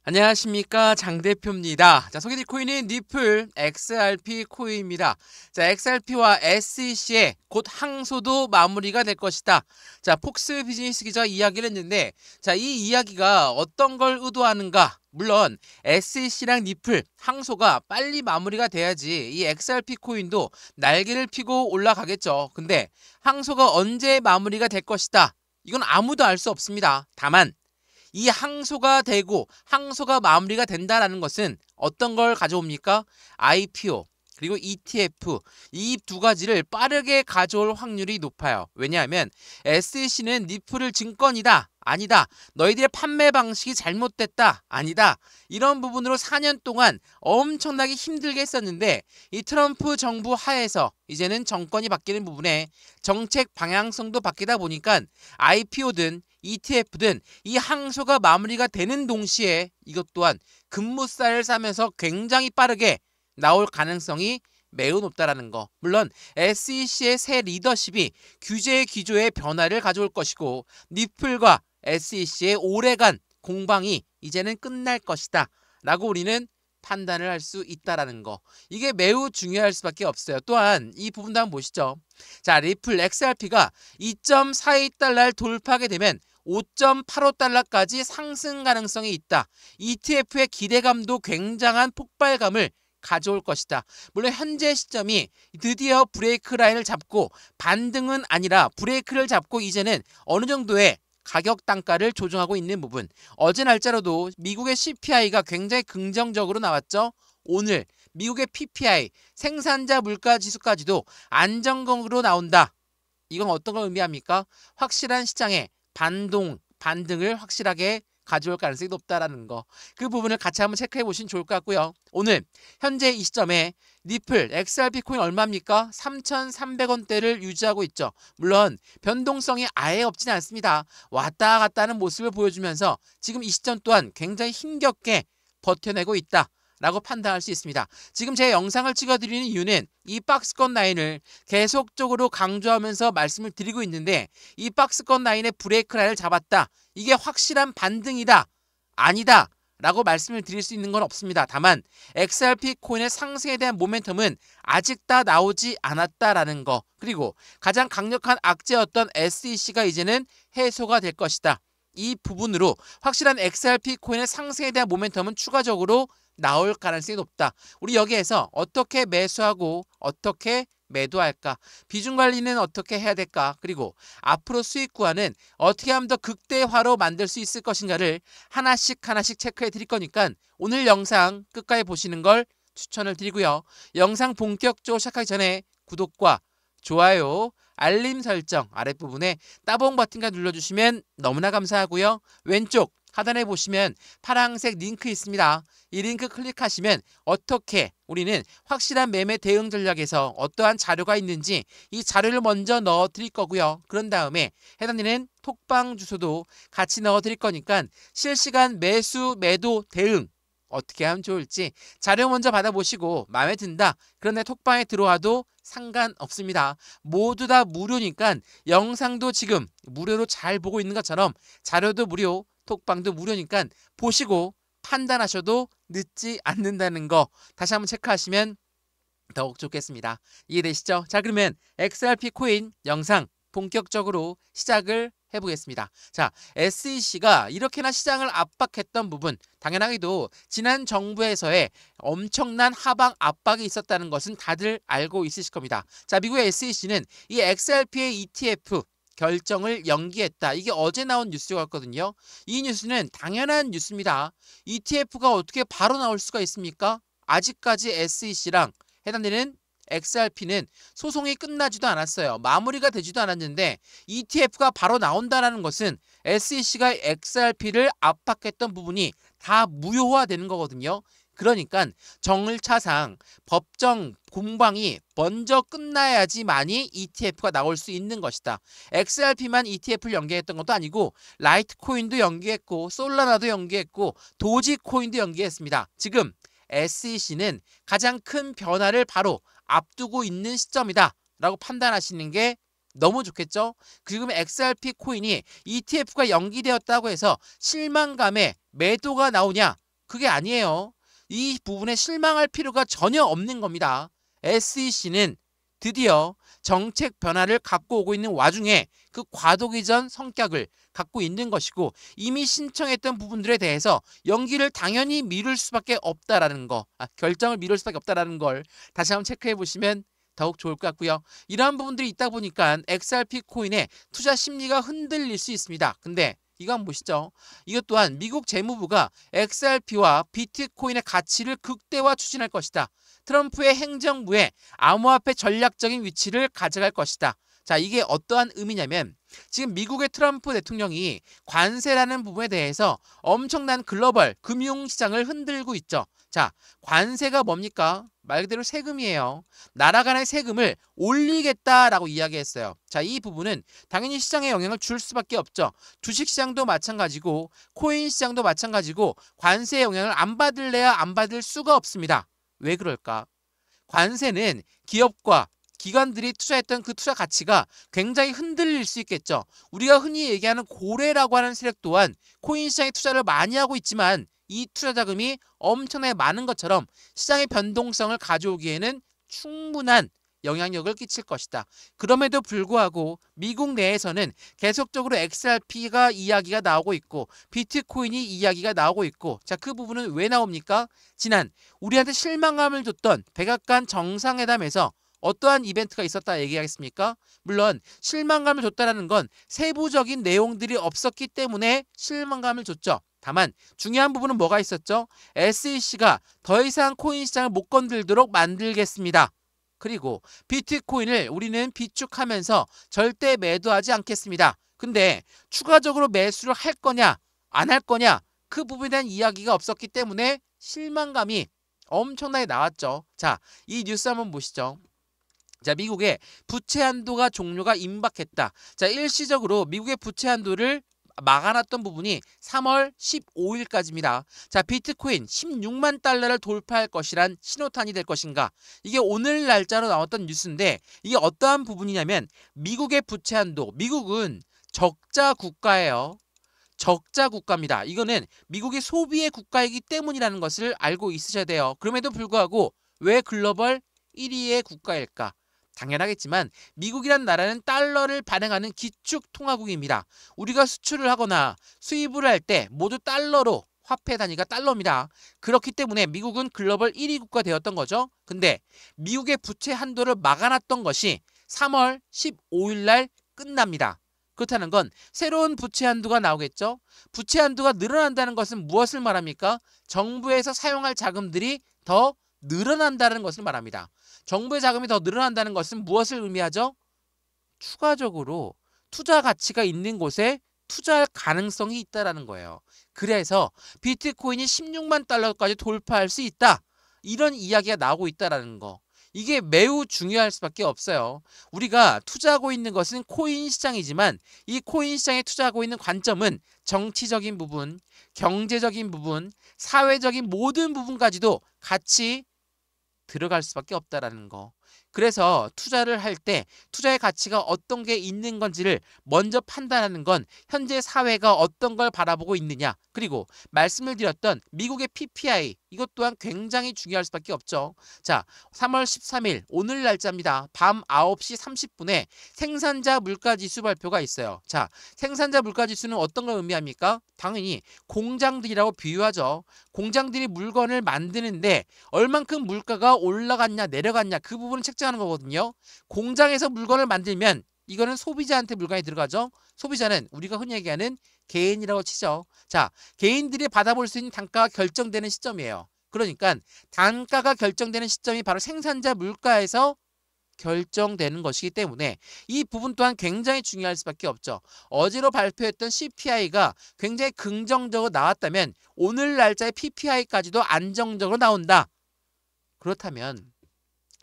안녕하십니까, 장 대표입니다. 자, 소개드릴 코인은 니플 XRP 코인입니다. 자, XRP와 SEC의 곧 항소도 마무리가 될 것이다. 자, 폭스 비즈니스 기자 이야기를 했는데, 자, 이 이야기가 어떤 걸 의도하는가? 물론 SEC랑 니플 항소가 빨리 마무리가 돼야지 이 XRP 코인도 날개를 펴고 올라가겠죠. 근데 항소가 언제 마무리가 될 것이다, 이건 아무도 알 수 없습니다. 다만 이 항소가 되고 항소가 마무리가 된다는 것은 어떤 걸 가져옵니까? IPO 그리고 ETF, 이 두 가지를 빠르게 가져올 확률이 높아요. 왜냐하면 SEC는 니플을 증권이다, 아니다, 너희들의 판매 방식이 잘못됐다, 아니다, 이런 부분으로 4년 동안 엄청나게 힘들게 했었는데, 이 트럼프 정부 하에서 이제는 정권이 바뀌는 부분에 정책 방향성도 바뀌다 보니까 IPO든 ETF든 이 항소가 마무리가 되는 동시에 이것 또한 급무살을 싸면서 굉장히 빠르게 나올 가능성이 매우 높다라는 거. 물론 SEC의 새 리더십이 규제 기조의 변화를 가져올 것이고, 니플과 SEC의 오래간 공방이 이제는 끝날 것이다 라고 우리는 판단을 할 수 있다라는 거. 이게 매우 중요할 수밖에 없어요. 또한 이 부분도 한번 보시죠. 자, 리플 XRP가 2.42달러를 돌파하게 되면 5.85달러까지 상승 가능성이 있다. ETF의 기대감도 굉장한 폭발감을 가져올 것이다. 물론 현재 시점이 드디어 브레이크 라인을 잡고 반등은 아니라 브레이크를 잡고 이제는 어느 정도의 가격 단가를 조정하고 있는 부분. 어제 날짜로도 미국의 CPI가 굉장히 긍정적으로 나왔죠. 오늘 미국의 PPI 생산자 물가 지수까지도 안정적으로 나온다. 이건 어떤 걸 의미합니까? 확실한 시장에 반등을 확실하게 가져올 가능성이 높다라는 거. 그 부분을 같이 한번 체크해 보시면 좋을 것 같고요. 오늘 현재 이 시점에 니플 XRP 코인 얼마입니까? 3,300원대를 유지하고 있죠. 물론 변동성이 아예 없지는 않습니다. 왔다 갔다 하는 모습을 보여주면서 지금 이 시점 또한 굉장히 힘겹게 버텨내고 있다 라고 판단할 수 있습니다. 지금 제 영상을 찍어드리는 이유는 이 박스권 라인을 계속적으로 강조하면서 말씀을 드리고 있는데, 이 박스권 라인의 브레이크 라인을 잡았다, 이게 확실한 반등이다, 아니다 라고 말씀을 드릴 수 있는 건 없습니다. 다만 XRP 코인의 상승에 대한 모멘텀은 아직 다 나오지 않았다라는 거, 그리고 가장 강력한 악재였던 SEC가 이제는 해소가 될 것이다. 이 부분으로 확실한 XRP 코인의 상승에 대한 모멘텀은 추가적으로 나올 가능성이 높다. 우리 여기에서 어떻게 매수하고 어떻게 매도할까? 비중 관리는 어떻게 해야 될까? 그리고 앞으로 수익 구간은 어떻게 하면 더 극대화로 만들 수 있을 것인가를 하나씩 체크해 드릴 거니까 오늘 영상 끝까지 보시는 걸 추천을 드리고요. 영상 본격적으로 시작하기 전에 구독과 좋아요, 알림 설정 아랫부분에 따봉 버튼까지 눌러주시면 너무나 감사하고요. 왼쪽 하단에 보시면 파란색 링크 있습니다. 이 링크 클릭하시면 어떻게 우리는 확실한 매매 대응 전략에서 어떠한 자료가 있는지 이 자료를 먼저 넣어 드릴 거고요. 그런 다음에 해당되는 톡방 주소도 같이 넣어 드릴 거니까 실시간 매수 매도 대응 어떻게 하면 좋을지 자료 먼저 받아보시고 마음에 든다, 그런데 톡방에 들어와도 상관없습니다. 모두 다 무료니까 영상도 지금 무료로 잘 보고 있는 것처럼 자료도 무료, 톡방도 무료니까 보시고 판단하셔도 늦지 않는다는 거 다시 한번 체크하시면 더욱 좋겠습니다. 이해되시죠? 자, 그러면 XRP 코인 영상 본격적으로 시작을 해보겠습니다. 자, SEC가 이렇게나 시장을 압박했던 부분, 당연하게도 지난 정부에서의 엄청난 하방 압박이 있었다는 것은 다들 알고 있으실 겁니다. 자, 미국의 SEC는 이 XRP의 ETF 결정을 연기했다. 이게 어제 나온 뉴스였거든요. 이 뉴스는 당연한 뉴스입니다. ETF가 어떻게 바로 나올 수가 있습니까? 아직까지 SEC랑 해당되는 XRP는 소송이 끝나지도 않았어요. 마무리가 되지도 않았는데 ETF가 바로 나온다는 것은 SEC가 XRP를 압박했던 부분이 다 무효화되는 거거든요. 그러니까 정을차상 법정 공방이 먼저 끝나야지만이 ETF가 나올 수 있는 것이다. XRP만 ETF를 연계했던 것도 아니고 라이트코인도 연계했고 솔라나도 연계했고 도지코인도 연계했습니다. 지금 SEC는 가장 큰 변화를 바로 앞두고 있는 시점이다 라고 판단하시는 게 너무 좋겠죠? 지금 XRP 코인이 ETF가 연기되었다고 해서 실망감에 매도가 나오냐? 그게 아니에요. 이 부분에 실망할 필요가 전혀 없는 겁니다. SEC는 드디어 정책 변화를 갖고 오고 있는 와중에 그 과도기전 성격을 갖고 있는 것이고 이미 신청했던 부분들에 대해서 연기를 당연히 미룰 수밖에 없다라는 거, 결정을 미룰 수밖에 없다라는 걸 다시 한번 체크해 보시면 더욱 좋을 것 같고요. 이러한 부분들이 있다 보니까 XRP 코인의 투자 심리가 흔들릴 수 있습니다. 근데 이거 한번 보시죠. 이것 또한 미국 재무부가 XRP와 비트코인의 가치를 극대화 추진할 것이다. 트럼프의 행정부에 암호화폐 전략적인 위치를 가져갈 것이다. 자, 이게 어떠한 의미냐면 지금 미국의 트럼프 대통령이 관세라는 부분에 대해서 엄청난 글로벌 금융시장을 흔들고 있죠. 자, 관세가 뭡니까? 말 그대로 세금이에요. 나라 간의 세금을 올리겠다라고 이야기했어요. 자, 이 부분은 당연히 시장에 영향을 줄 수밖에 없죠. 주식시장도 마찬가지고 코인 시장도 마찬가지고 관세의 영향을 안 받을래야 안 받을 수가 없습니다. 왜 그럴까? 관세는 기업과 기관들이 투자했던 그 투자 가치가 굉장히 흔들릴 수 있겠죠. 우리가 흔히 얘기하는 고래라고 하는 세력 또한 코인 시장에 투자를 많이 하고 있지만 이 투자 자금이 엄청나게 많은 것처럼 시장의 변동성을 가져오기에는 충분한 영향력을 끼칠 것이다. 그럼에도 불구하고 미국 내에서는 계속적으로 XRP가 이야기가 나오고 있고 비트코인이 이야기가 나오고 있고 자, 그 부분은 왜 나옵니까? 지난 우리한테 실망감을 줬던 백악관 정상회담에서 어떠한 이벤트가 있었다 얘기하겠습니까? 물론 실망감을 줬다라는 건 세부적인 내용들이 없었기 때문에 실망감을 줬죠. 다만 중요한 부분은 뭐가 있었죠? SEC가 더 이상 코인 시장을 못 건들도록 만들겠습니다. 그리고 비트코인을 우리는 비축하면서 절대 매도하지 않겠습니다. 근데 추가적으로 매수를 할 거냐 안 할 거냐 그 부분에 대한 이야기가 없었기 때문에 실망감이 엄청나게 나왔죠. 자, 이 뉴스 한번 보시죠. 자, 미국의 부채 한도가 종료가 임박했다. 자, 일시적으로 미국의 부채 한도를 막아놨던 부분이 3월 15일까지입니다. 자, 비트코인 16만 달러를 돌파할 것이란 신호탄이 될 것인가? 이게 오늘 날짜로 나왔던 뉴스인데 이게 어떠한 부분이냐면 미국의 부채 한도, 미국은 적자 국가예요. 적자 국가입니다. 이거는 미국의 소비의 국가이기 때문이라는 것을 알고 있으셔야 돼요. 그럼에도 불구하고 왜 글로벌 1위의 국가일까? 당연하겠지만 미국이란 나라는 달러를 발행하는 기축통화국입니다. 우리가 수출을 하거나 수입을 할 때 모두 달러로 화폐 단위가 달러입니다. 그렇기 때문에 미국은 글로벌 1위 국가 되었던 거죠. 근데 미국의 부채 한도를 막아놨던 것이 3월 15일 날 끝납니다. 그렇다는 건 새로운 부채 한도가 나오겠죠. 부채 한도가 늘어난다는 것은 무엇을 말합니까? 정부에서 사용할 자금들이 더 늘어난다는 것을 말합니다. 정부의 자금이 더 늘어난다는 것은 무엇을 의미하죠? 추가적으로 투자 가치가 있는 곳에 투자할 가능성이 있다는 거예요. 그래서 비트코인이 16만 달러까지 돌파할 수 있다. 이런 이야기가 나오고 있다는 거. 이게 매우 중요할 수밖에 없어요. 우리가 투자하고 있는 것은 코인 시장이지만 이 코인 시장에 투자하고 있는 관점은 정치적인 부분, 경제적인 부분, 사회적인 모든 부분까지도 같이 들어갈 수밖에 없다라는 거. 그래서 투자를 할 때 투자의 가치가 어떤 게 있는 건지를 먼저 판단하는 건 현재 사회가 어떤 걸 바라보고 있느냐. 그리고 말씀을 드렸던 미국의 PPI 이것 또한 굉장히 중요할 수밖에 없죠. 자, 3월 13일 오늘 날짜입니다. 밤 9시 30분에 생산자 물가지수 발표가 있어요. 자, 생산자 물가지수는 어떤 걸 의미합니까? 당연히 공장들이라고 비유하죠. 공장들이 물건을 만드는데 얼만큼 물가가 올라갔냐 내려갔냐 그 부분을 책정하는 거거든요. 공장에서 물건을 만들면 이거는 소비자한테 물건이 들어가죠. 소비자는 우리가 흔히 얘기하는 개인이라고 치죠. 자, 개인들이 받아볼 수 있는 단가가 결정되는 시점이에요. 그러니까 단가가 결정되는 시점이 바로 생산자 물가에서 결정되는 것이기 때문에 이 부분 또한 굉장히 중요할 수밖에 없죠. 어제로 발표했던 CPI가 굉장히 긍정적으로 나왔다면 오늘 날짜의 PPI까지도 안정적으로 나온다. 그렇다면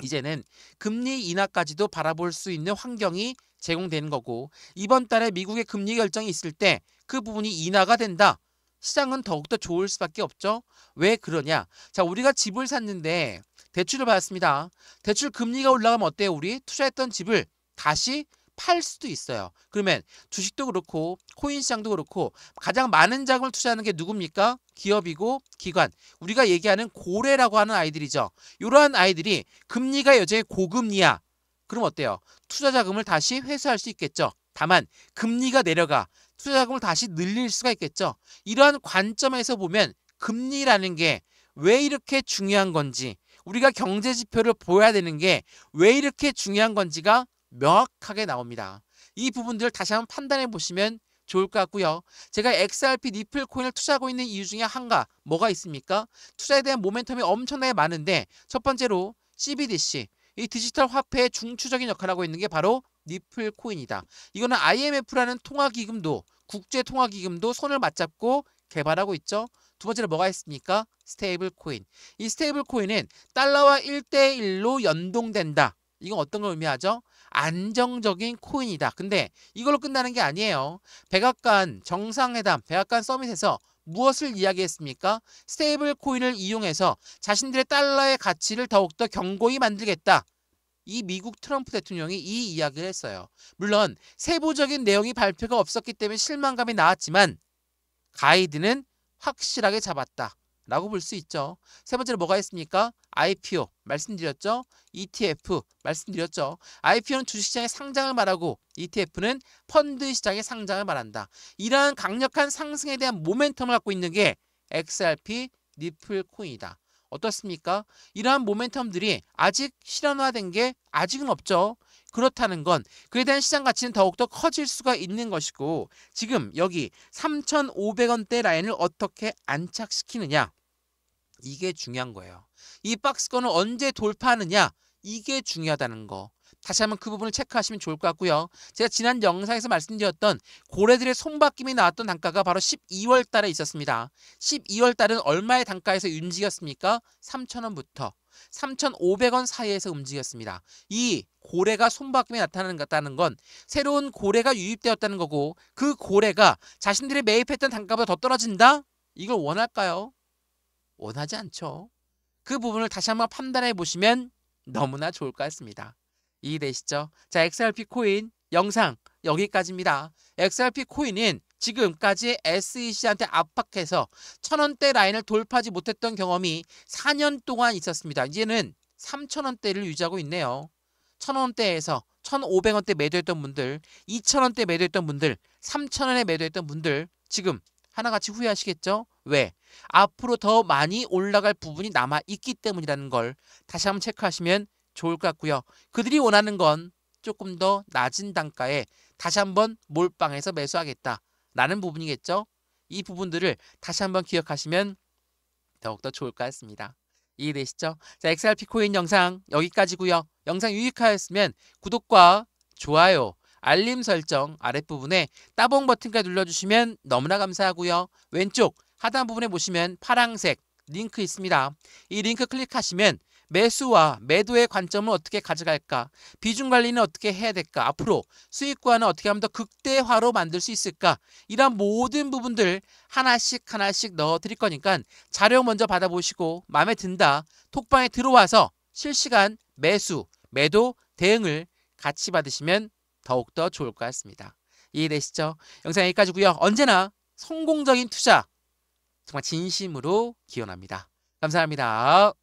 이제는 금리 인하까지도 바라볼 수 있는 환경이 제공되는 거고 이번 달에 미국의 금리 결정이 있을 때 그 부분이 인하가 된다. 시장은 더욱더 좋을 수밖에 없죠. 왜 그러냐? 자, 우리가 집을 샀는데 대출을 받았습니다. 대출 금리가 올라가면 어때요? 우리 투자했던 집을 다시 팔 수도 있어요. 그러면 주식도 그렇고 코인 시장도 그렇고 가장 많은 자금을 투자하는 게 누굽니까? 기업이고 기관. 우리가 얘기하는 고래라고 하는 아이들이죠. 이러한 아이들이 금리가 여전히 고금리야. 그럼 어때요? 투자 자금을 다시 회수할 수 있겠죠. 다만 금리가 내려가 투자 자금을 다시 늘릴 수가 있겠죠. 이러한 관점에서 보면 금리라는 게 왜 이렇게 중요한 건지, 우리가 경제 지표를 보여야 되는 게 왜 이렇게 중요한 건지가 명확하게 나옵니다. 이 부분들을 다시 한번 판단해 보시면 좋을 것 같고요. 제가 XRP 니플 코인을 투자하고 있는 이유 중에 한가 뭐가 있습니까? 투자에 대한 모멘텀이 엄청나게 많은데 첫 번째로 CBDC, 이 디지털 화폐의 중추적인 역할을 하고 있는 게 바로 니플 코인이다. 이거는 IMF라는 통화기금도 국제통화기금도 손을 맞잡고 개발하고 있죠. 두 번째로 뭐가 있습니까? 스테이블 코인. 이 스테이블 코인은 달러와 1대1로 연동된다. 이건 어떤 걸 의미하죠? 안정적인 코인이다. 근데 이걸로 끝나는 게 아니에요. 백악관 정상회담, 백악관 서밋에서 무엇을 이야기했습니까? 스테이블 코인을 이용해서 자신들의 달러의 가치를 더욱더 견고히 만들겠다. 이 미국 트럼프 대통령이 이 이야기를 했어요. 물론 세부적인 내용이 발표가 없었기 때문에 실망감이 나왔지만 가이드는 확실하게 잡았다 라고 볼 수 있죠. 세 번째로 뭐가 있습니까? IPO 말씀드렸죠. ETF 말씀드렸죠. IPO는 주식시장의 상장을 말하고 ETF는 펀드 시장의 상장을 말한다. 이러한 강력한 상승에 대한 모멘텀을 갖고 있는 게 XRP 니플 코인이다. 어떻습니까? 이러한 모멘텀들이 아직 실현화된 게 아직은 없죠. 그렇다는 건 그에 대한 시장 가치는 더욱더 커질 수가 있는 것이고, 지금 여기 3,500원대 라인을 어떻게 안착시키느냐, 이게 중요한 거예요. 이 박스권을 언제 돌파하느냐, 이게 중요하다는 거. 다시 한번 그 부분을 체크하시면 좋을 것 같고요. 제가 지난 영상에서 말씀드렸던 고래들의 손바뀜이 나왔던 단가가 바로 12월 달에 있었습니다. 12월 달은 얼마의 단가에서 움직였습니까? 3,000원부터 3,500원 사이에서 움직였습니다. 이 고래가 손바뀜이 나타났다는 건 새로운 고래가 유입되었다는 거고, 그 고래가 자신들이 매입했던 단가보다 더 떨어진다? 이걸 원할까요? 원하지 않죠. 그 부분을 다시 한번 판단해 보시면 너무나 좋을 것 같습니다. 이해되시죠? 자, XRP 코인 영상 여기까지입니다. XRP 코인은 지금까지 SEC한테 압박해서 1,000원대 라인을 돌파하지 못했던 경험이 4년 동안 있었습니다. 이제는 3,000원대를 유지하고 있네요. 1,000원대에서 1,500원대 매도했던 분들, 2,000원대 매도했던 분들, 3,000원에 매도했던 분들 지금 하나같이 후회하시겠죠? 왜? 앞으로 더 많이 올라갈 부분이 남아있기 때문이라는 걸 다시 한번 체크하시면 좋을 것 같고요. 그들이 원하는 건 조금 더 낮은 단가에 다시 한번 몰빵해서 매수하겠다라는 부분이겠죠. 이 부분들을 다시 한번 기억하시면 더욱더 좋을 것 같습니다. 이해되시죠? 자, XRP 코인 영상 여기까지고요. 영상 유익하였으면 구독과 좋아요, 알림 설정 아랫부분에 따봉 버튼까지 눌러주시면 너무나 감사하고요. 왼쪽 하단 부분에 보시면 파란색 링크 있습니다. 이 링크 클릭하시면 매수와 매도의 관점을 어떻게 가져갈까, 비중 관리는 어떻게 해야 될까, 앞으로 수익 구간은 어떻게 하면 더 극대화로 만들 수 있을까, 이런 모든 부분들 하나씩 넣어 드릴 거니까 자료 먼저 받아보시고 마음에 든다 톡방에 들어와서 실시간 매수, 매도 대응을 같이 받으시면 더욱더 좋을 것 같습니다. 이해되시죠? 영상 여기까지고요. 언제나 성공적인 투자 정말 진심으로 기원합니다. 감사합니다.